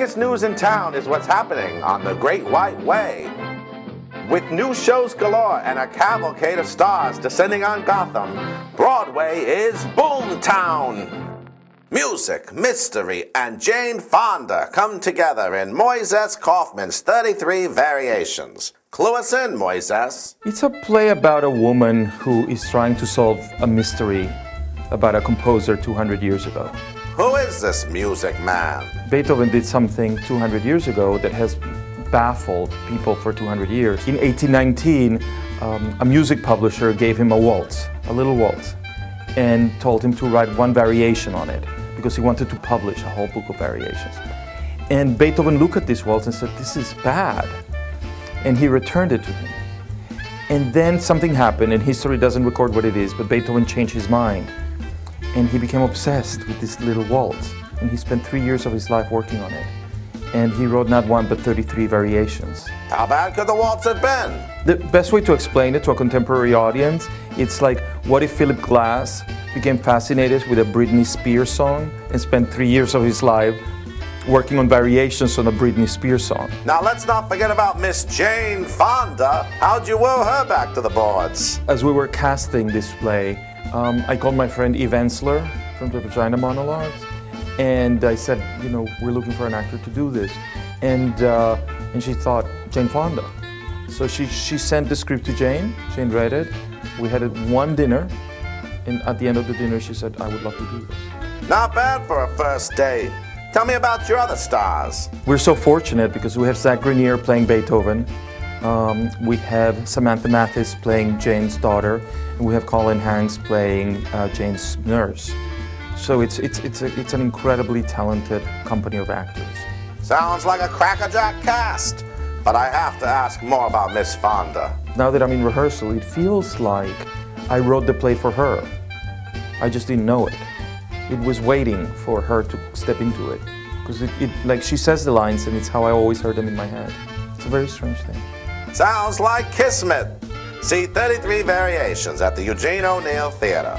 biggest news in town is what's happening on the Great White Way. With new shows galore and a cavalcade of stars descending on Gotham, Broadway is Boomtown. Music, mystery, and Jane Fonda come together in Moises Kaufman's 33 Variations. Clue us in, Moises. It's a play about a woman who is trying to solve a mystery about a composer 200 years ago. Who is this music man? Beethoven did something 200 years ago that has baffled people for 200 years. In 1819, a music publisher gave him a waltz, a little waltz, and told him to write one variation on it because he wanted to publish a whole book of variations. And Beethoven looked at this waltz and said, "This is bad." And he returned it to him. And then something happened, and history doesn't record what it is, but Beethoven changed his mind. And he became obsessed with this little waltz. And he spent 3 years of his life working on it. And he wrote not one, but 33 variations. How bad could the waltz have been? The best way to explain it to a contemporary audience, it's like, what if Philip Glass became fascinated with a Britney Spears song and spent 3 years of his life working on variations on a Britney Spears song? Now let's not forget about Miss Jane Fonda. How'd you woo her back to the boards? As we were casting this play, I called my friend Eve Ensler from the Vagina Monologues, and I said, you know, we're looking for an actor to do this. And she thought, Jane Fonda. So she sent the script to Jane. Jane read it. We had one dinner, and at the end of the dinner she said, I would love to do this. Not bad for a first date. Tell me about your other stars. We're so fortunate because we have Zach Grenier playing Beethoven. We have Samantha Mathis playing Jane's daughter, and we have Colin Hanks playing Jane's nurse. So it's an incredibly talented company of actors. Sounds like a crackerjack cast. But I have to ask more about Miss Fonda. Now that I'm in rehearsal, it feels like I wrote the play for her. I just didn't know it. It was waiting for her to step into it. Because like she says the lines, and it's how I always heard them in my head. It's a very strange thing. Sounds like Kismet. See 33 Variations at the Eugene O'Neill Theater.